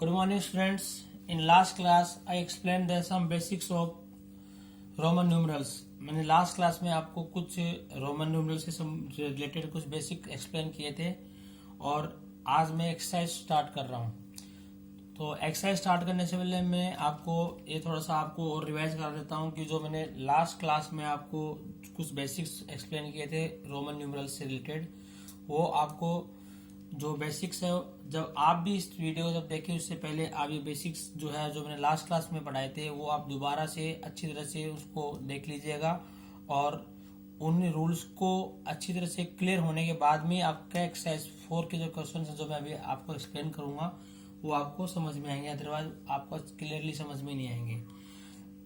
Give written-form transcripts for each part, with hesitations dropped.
Good morning, students. In last class, I explained the some basics of Roman numerals. मैंने last class में आपको कुछ Roman numeral से related कुछ basic explain किए थे और आज मैं एक्सरसाइज स्टार्ट कर रहा हूँ। तो एक्सरसाइज स्टार्ट करने से पहले मैं आपको ये थोड़ा सा आपको और रिवाइज करा देता हूँ कि जो मैंने लास्ट क्लास में आपको कुछ बेसिक्स एक्सप्लेन किए थे रोमन न्यूमरल से रिलेटेड, वो आपको जो बेसिक्स है, जब आप भी इस वीडियो जब देखें उससे पहले आप ये बेसिक्स जो है जो मैंने लास्ट क्लास में पढ़ाए थे वो आप दोबारा से अच्छी तरह से उसको देख लीजिएगा और उन रूल्स को अच्छी तरह से क्लियर होने के बाद में आपका एक्सरसाइज 4 के जो क्वेश्चन है जो मैं अभी आपको एक्सप्लेन करूंगा वो आपको समझ में आएंगे, अदरवाइज आपको क्लियरली समझ में नहीं आएंगे।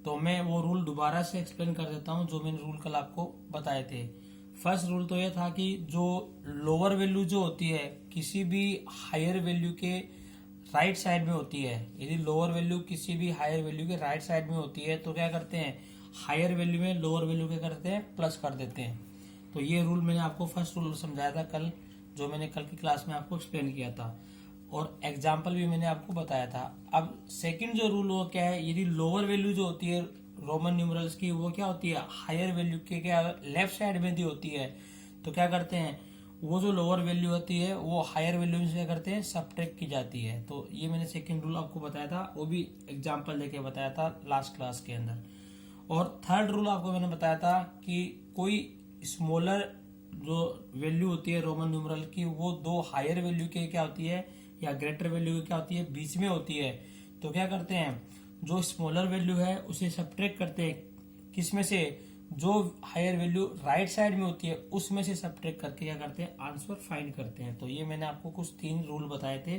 तो मैं वो रूल दोबारा से एक्सप्लेन कर देता हूँ जो मैंने रूल कल आपको बताए थे। फर्स्ट रूल तो यह था कि जो लोअर वैल्यू जो होती है किसी भी हायर वैल्यू के राइट साइड में होती है, यदि लोअर वैल्यू किसी भी हायर वैल्यू के राइट साइड में होती है तो क्या करते हैं, हायर वैल्यू में लोअर वैल्यू क्या करते हैं, प्लस कर देते हैं। तो ये रूल मैंने आपको फर्स्ट रूल समझाया था कल, जो मैंने कल की क्लास में आपको एक्सप्लेन किया था और एग्जाम्पल भी मैंने आपको बताया था। अब सेकेंड जो रूल वो क्या है, यदि लोअर वैल्यू जो होती है रोमन न्यूमरल्स की वो क्या होती है, हायर वैल्यू के क्या लेफ्ट साइड में दी होती है, तो क्या करते हैं वो जो लोअर वैल्यू होती है वो हायर वैल्यू से क्या करते हैं, सब्ट्रैक्ट की जाती है। तो ये मैंने सेकंड रूल आपको बताया था, वो भी एग्जांपल देके बताया था लास्ट क्लास के अंदर। और थर्ड रूल आपको मैंने बताया था कि कोई स्मॉलर जो वैल्यू होती है रोमन न्यूमरल की वो दो हायर वैल्यू के क्या होती है या ग्रेटर वैल्यू की क्या होती है, बीच में होती है। तो क्या करते हैं, जो स्मॉलर वैल्यू है उसे सब्ट्रैक्ट करते हैं किसमें से, जो हायर वैल्यू राइट साइड में होती है उसमें से सब्ट्रैक्ट करके क्या करते हैं, आंसर फाइंड करते हैं। तो ये मैंने आपको कुछ 3 रूल बताए थे,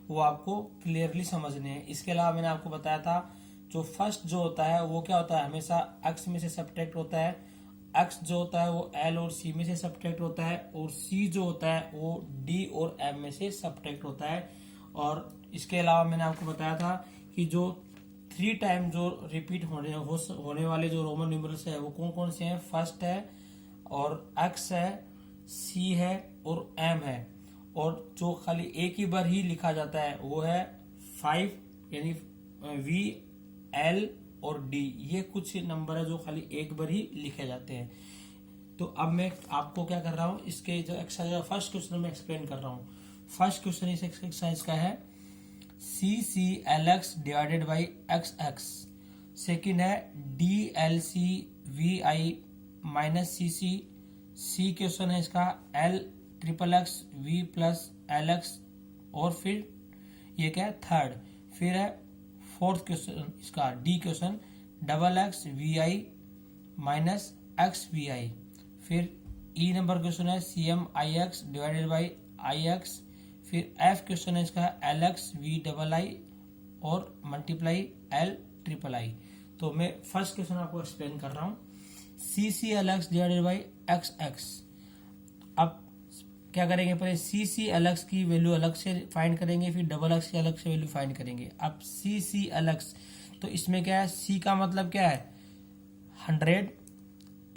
वो आपको क्लियरली समझने हैं। इसके अलावा मैंने आपको बताया था जो फर्स्ट जो होता है वो क्या होता है, हमेशा एक्स में से सब्ट्रैक्ट होता है। एक्स जो होता है वो एल और सी में से सब्ट्रैक्ट होता है और सी जो होता है वो डी और एम में से सब्ट्रैक्ट होता है। और इसके अलावा मैंने आपको बताया था कि जो 3 टाइम जो रिपीट होने वाले जो रोमन न्यूमरल्स है वो कौन कौन से हैं, फर्स्ट है और एक्स है, सी है और एम है। और जो खाली एक ही बार ही लिखा जाता है वो है 5, यानी वी, एल और डी। ये कुछ नंबर है जो खाली एक बार ही लिखे जाते हैं। तो अब मैं आपको क्या कर रहा हूँ, इसके जो एक्सरसाइज फर्स्ट क्वेश्चन में एक्सप्लेन कर रहा हूँ। फर्स्ट क्वेश्चन इस एक्सरसाइज का है C L X divided by X X. Second है D L C V I minus C question है इसका L triple X V plus L X. और फिर ये क्या है, थर्ड। फिर है फोर्थ क्वेश्चन इसका D question double X V I minus X V I. फिर ई नंबर क्वेश्चन है सी M I X divided by I X. फिर एफ क्वेश्चन है इसका L X V double I और मल्टीप्लाई एल ट्रिपल आई। तो मैं first question आपको explain कर रहा हूँ, C L X divided by X X. अब क्या करेंगे, पहले सी एल एक्स की वैल्यू अलग से फाइंड करेंगे, फिर डबल एक्स की अलग से वैल्यू फाइंड करेंगे। अब सी एल एक्स, तो इसमें क्या है, सी का मतलब क्या है 100,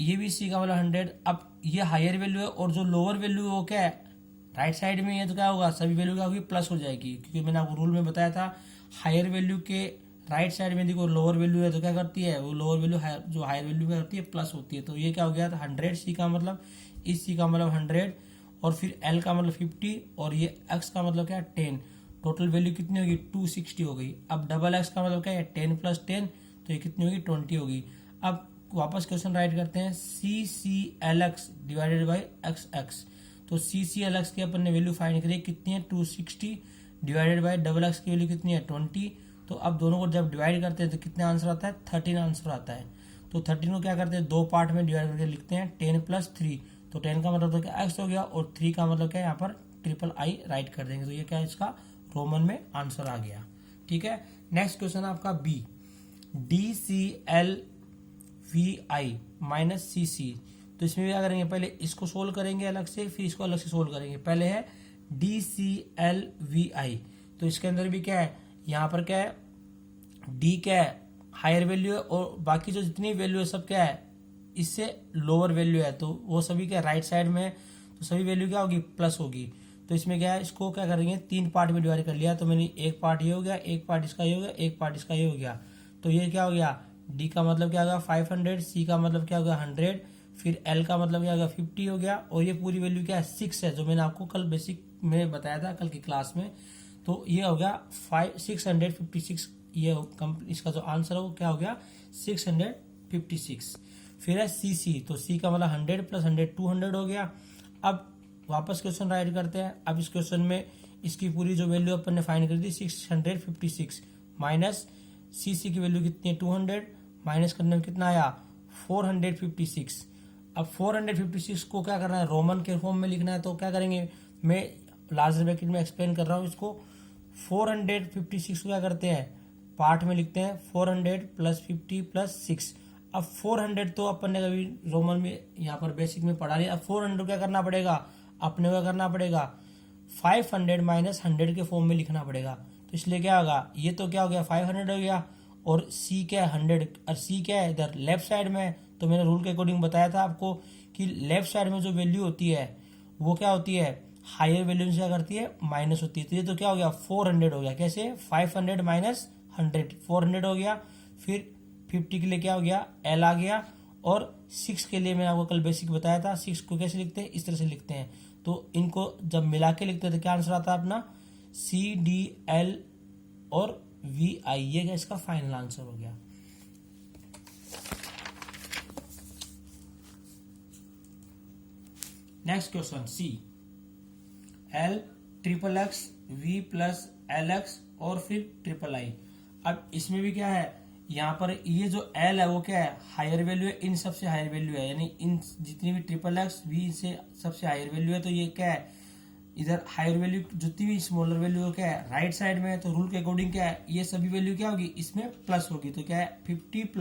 ये भी सी का मतलब 100। अब ये हायर वैल्यू है और जो लोअर वैल्यू है वो क्या है, राइट साइड में है, तो क्या होगा, सभी वैल्यू क्या होगी, प्लस हो जाएगी। क्योंकि मैंने आपको रूल में बताया था हायर वैल्यू के राइट साइड में देखो लोअर वैल्यू है तो क्या करती है, वो लोअर वैल्यू जो हायर वैल्यू क्या करती है, प्लस होती है। तो ये क्या हो गया, 100 सी का मतलब, इस सी का मतलब 100 और फिर एल का मतलब 50 और ये एक्स का मतलब क्या है 10। टोटल वैल्यू कितनी होगी, 260 हो गई। अब डबल एक्स का मतलब क्या है 10 + 10, तो ये कितनी होगी 20 होगी। अब वापस क्वेश्चन राइट करते हैं, C L X divided by X X. तो सी एल एक्स की अपन ने वैल्यू फाइंड करी, कितनी है 260 डिवाइडेड बाई डबल एक्स की वैल्यू कितनी है 20। तो अब दोनों को जब डिवाइड करते हैं तो कितने आंसर आता है, 13 आंसर आता है। तो 13 को क्या करते हैं, 2 पार्ट में डिवाइड करके लिखते हैं 10 + 3। तो 10 का मतलब तो क्या एक्स हो गया और 3 का मतलब क्या है, यहाँ पर ट्रिपल आई राइट कर देंगे। तो ये क्या है, इसका रोमन में आंसर आ गया। ठीक है, नेक्स्ट क्वेश्चन आपका B, D C L V I minus C. तो इसमें भी क्या करेंगे, पहले इसको सोल्व करेंगे अलग से, फिर इसको अलग से सोल्व करेंगे। पहले है डी सी एल वी आई, तो इसके अंदर भी क्या है, यहाँ पर क्या है, डी क्या है हायर वैल्यू है और बाकी जो जितनी वैल्यू है सब क्या है, इससे लोअर वैल्यू है। तो वो सभी क्या राइट साइड में है, तो सभी वैल्यू क्या होगी, प्लस होगी। तो इसमें क्या है, इसको क्या करेंगे, 3 पार्ट में डिवाइड कर लिया। तो मैंने एक पार्ट ये हो गया, एक पार्ट इसका ये हो गया, एक पार्ट इसका ये हो गया। तो ये क्या हो गया, डी का मतलब क्या होगा 500, सी का मतलब क्या होगा 100, फिर एल का मतलब क्या होगा 50 हो गया। और ये पूरी वैल्यू क्या है 6 है, जो मैंने आपको कल बेसिक में बताया था कल की क्लास में। तो ये हो गया 656, ये इसका जो आंसर है वो क्या हो गया 656। फिर है सी सी, तो सी का मतलब 100 + 100 200 हो गया। अब वापस क्वेश्चन राइट करते हैं। अब इस क्वेश्चन में इसकी पूरी जो वैल्यू अपन ने फाइंड करी थी 656 माइनस सी सी की वैल्यू कितनी है 200, माइनस करने में कितना आया 456। अब 456 को क्या करना है, रोमन के फॉर्म में लिखना है। तो क्या करेंगे, मैं लार्ज ब्रैकेट में एक्सप्लेन कर रहा हूँ इसको। 456 को क्या करते हैं, पार्ट में लिखते हैं 400 + 50 + 6। अब 400 तो अपन ने कभी रोमन में यहाँ पर बेसिक में पढ़ा लिया। अब 400 क्या करना पड़ेगा, अपने को करना पड़ेगा 500 - 100 के फॉर्म में लिखना पड़ेगा। तो इसलिए क्या होगा, ये तो क्या हो गया 500 हो गया, और सी क्या है 100, और सी क्या है इधर लेफ्ट साइड में। तो मैंने रूल के अकॉर्डिंग बताया था आपको कि लेफ्ट साइड में जो वैल्यू होती है वो क्या होती है, हायर वैल्यू से क्या करती है माइनस होती है। तो ये तो क्या हो गया 400 हो गया, कैसे 500 - 100 400 हो गया। फिर 50 के लिए क्या हो गया एल आ गया, और 6 के लिए मैंने आपको कल बेसिक बताया था 6 को कैसे लिखते हैं, इस तरह से लिखते हैं। तो इनको जब मिला के लिखते हैं तो क्या आंसर आता है अपना CDL और VI, ये इसका फाइनल आंसर हो गया। नेक्स्ट क्वेश्चन सी, L XXX V + LX और फिर TXI। अब इसमें भी क्या है, यहाँ पर ये जो L है वो क्या है हायर वैल्यू है, इन सबसे हायर वैल्यू है, यानी इन जितनी भी XXX V से सबसे हायर वैल्यू है। तो ये क्या है, इधर हायर वैल्यू जितनी भी स्मॉलर वैल्यू क्या है राइट साइड में है। तो रूल के अकॉर्डिंग क्या है, ये सभी वैल्यू क्या होगी इसमें प्लस होगी। तो क्या है 50 +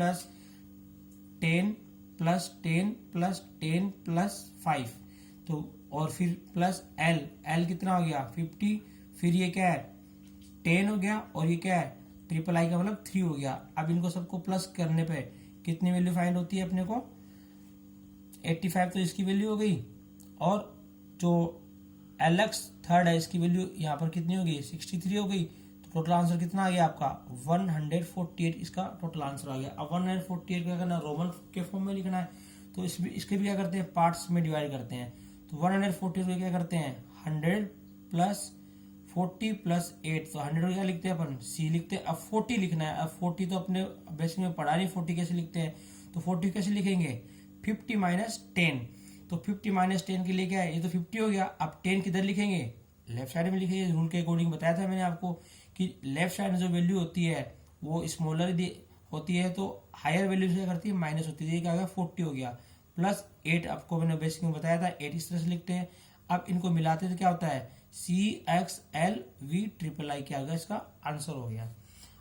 10 + 10 + 10 + 5, तो और फिर प्लस L कितना हो गया 50, फिर ये क्या है 10 हो गया, और ये क्या है XXI का मतलब 3 हो गया। अब इनको सबको प्लस करने पे कितनी वैल्यू फाइंड होती है अपने को 85, तो इसकी वैल्यू हो गई। और जो LX थर्ड है इसकी वैल्यू यहाँ पर कितनी होगी 63 हो गई। तो टोटल आंसर कितना आ गया आपका 148, इसका टोटल आंसर आ गया। अब 148 क्या करना, रोमन के फॉर्म में लिखना है। तो इसके भी क्या करते हैं पार्ट्स में डिवाइड करते हैं। तो 140 को क्या करते हैं 100 + 40 + 8, तो 100 को क्या लिखते हैं अपन C लिखते हैं। अब 40 लिखना है। अब 40 तो अपने बेसिक में पढ़ा नहीं, 40 कैसे लिखते हैं। तो 40 कैसे लिखेंगे 50 - 10, तो 50 - 10 के लिए क्या है, ये तो 50 हो गया। अब 10 किधर लिखेंगे, लेफ्ट साइड में लिखेंगे। रूल के अकॉर्डिंग बताया था मैंने आपको कि लेफ्ट साइड में जो वैल्यू होती है वो स्मॉलर होती है, तो हायर वैल्यू से क्या करती है माइनस होती है। ये क्या हो गया 40 हो गया, प्लस 8 आपको मैंने बेसिक में बताया था 8 इस तरह से लिखते हैं। अब इनको मिलाते हैं तो क्या होता है CXL V XXI, क्या होगा इसका आंसर हो गया।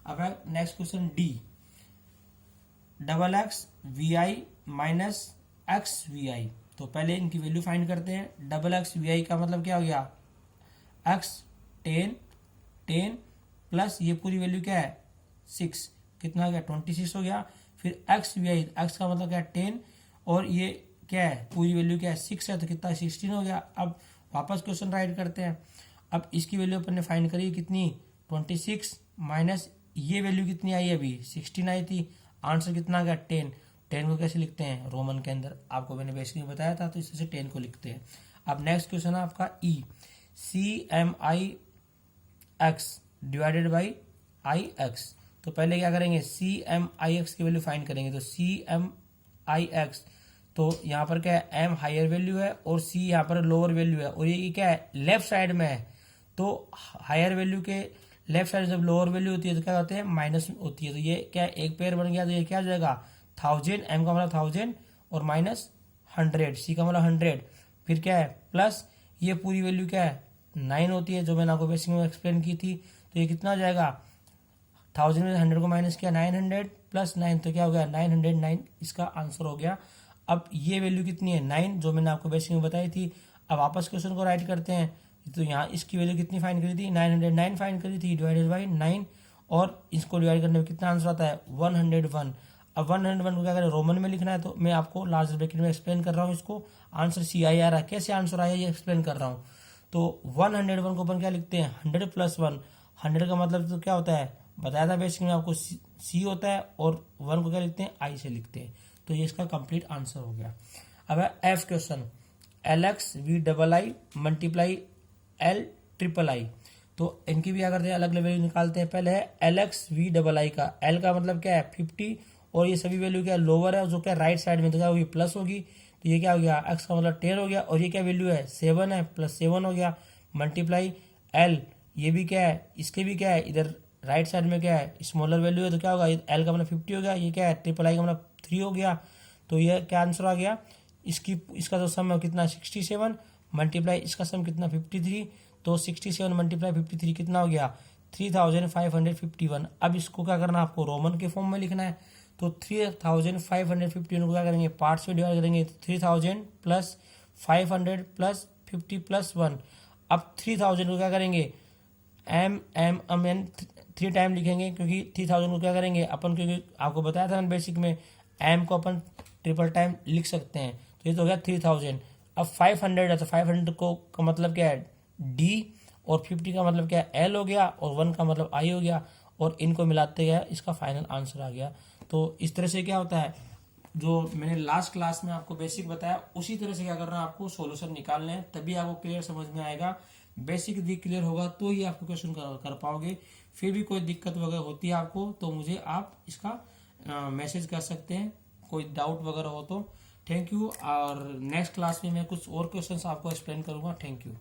अब है next question D, XX VI - XVI। तो पहले इनकी वैल्यू फाइंड करते हैं। XX VI का मतलब क्या हो गया x 10 10 प्लस ये पूरी वैल्यू क्या है 6, कितना हो गया 26 हो गया। फिर XVI, x का मतलब क्या है 10, और ये क्या है पूरी वैल्यू क्या है 6 है, तो कितना 16 हो गया। अब वापस क्वेश्चन राइट करते हैं। अब इसकी वैल्यू अपन ने फाइंड करी कितनी 26 माइनस ये वैल्यू कितनी आई अभी 16 आई थी। आंसर कितना आ गया 10। 10 को कैसे लिखते हैं रोमन के अंदर, आपको मैंने बेसिक में बताया था, तो इससे 10 को लिखते हैं। अब नेक्स्ट क्वेश्चन है आपका E, CMIX / IX। तो पहले क्या करेंगे CMIX की वैल्यू फाइंड करेंगे। तो CMIX, तो यहाँ पर क्या है M हायर वैल्यू है और C यहाँ पर लोअर वैल्यू है, और ये क्या है लेफ्ट साइड में है। तो हायर वैल्यू के लेफ्ट साइड जब लोअर वैल्यू होती है तो क्या होते हैं माइनस होती है। तो ये क्या है एक पेयर बन गया, तो ये क्या हो जाएगा 1000, M का मतलब 1000 और -100, C का मतलब 100, फिर क्या है प्लस ये पूरी वैल्यू क्या है 9 होती है, जो मैंने आपको बेसिक में एक्सप्लेन की थी। तो ये कितना हो जाएगा 1000 में 100 को माइनस किया 900 + 9, तो क्या हो गया 909, इसका आंसर हो गया। अब ये वैल्यू कितनी है 9, जो मैंने आपको बेसिक में बताई थी। अब वापस क्वेश्चन को राइट करते हैं। तो यहाँ इसकी वैल्यू कितनी फाइंड करी थी 909 फाइंड करी थी, डिवाइडेड बाई 9, और इसको डिवाइड करने में कितना आंसर आता है 101। अब 101 को क्या करें रोमन में लिखना है। तो मैं आपको लार्ज ब्रैकेट में एक्सप्लेन कर रहा हूँ इसको। आंसर CI आ रहा है, कैसे आंसर आया ये एक्सप्लेन कर रहा हूँ। तो 101 को अपन क्या लिखते हैं 100 प्लस 1। 100 का मतलब तो क्या होता है बताया था बेसिक में आपको, सी होता है, और 1 को क्या लिखते हैं आई से लिखते हैं। तो ये इसका कंप्लीट आंसर हो गया। अब है F question, LXVII multiply LIII। तो इनकी भी अगर अलग अलग वैल्यू निकालते हैं। पहले है LXVII का, एल का मतलब क्या है 50, और ये सभी वैल्यू क्या लोअर है, जो क्या राइट साइड में, तो क्या होगी प्लस होगी। तो ये क्या हो गया एक्स का मतलब 10 हो गया, और ये क्या वैल्यू है 7 है, प्लस 7 हो गया, मल्टीप्लाई एल, ये भी क्या है इसके भी क्या है इधर राइट साइड में क्या है स्मॉलर वैल्यू है, तो क्या होगा एल का मतलब 50 हो गया, ये क्या है ट्रिपल आई का मतलब 3 हो गया। तो ये क्या आंसर आ गया इसका जो सम है कितना 67, मल्टीप्लाई इसका सम कितना 53। तो 67 मल्टीप्लाई 53 कितना हो गया 3551। अब इसको क्या करना है आपको रोमन के फॉर्म में लिखना है। तो 3551 को क्या करेंगे पार्ट्स में डिवाइड करेंगे। 3000 प्लस 500 प्लस 50 प्लस 1। अब 3000 को क्या करेंगे एन 3 टाइम लिखेंगे, क्योंकि 3000 को क्या करेंगे अपन, क्योंकि आपको बताया था बेसिक में एम को अपन ट्रिपल टाइम लिख सकते हैं। तो ये तो हो गया 3000। अब 500 है, तो 500 को का मतलब क्या है डी, और 50 का मतलब क्या है एल हो गया, और 1 का मतलब आई हो गया, और इनको मिलाते गया इसका फाइनल आंसर आ गया। तो इस तरह से क्या होता है, जो मैंने लास्ट क्लास में आपको बेसिक बताया उसी तरह से क्या करना है आपको सॉल्यूशन निकालने हैं, तभी आपको क्लियर समझ में आएगा। बेसिक भी क्लियर होगा तो ही आपको क्वेश्चन कर पाओगे। फिर भी कोई दिक्कत वगैरह होती है आपको तो मुझे आप इसका मैसेज कर सकते हैं, कोई डाउट वगैरह हो तो। थैंक यू, और नेक्स्ट क्लास में मैं कुछ और क्वेश्चंस आपको एक्सप्लेन करूंगा। Thank you.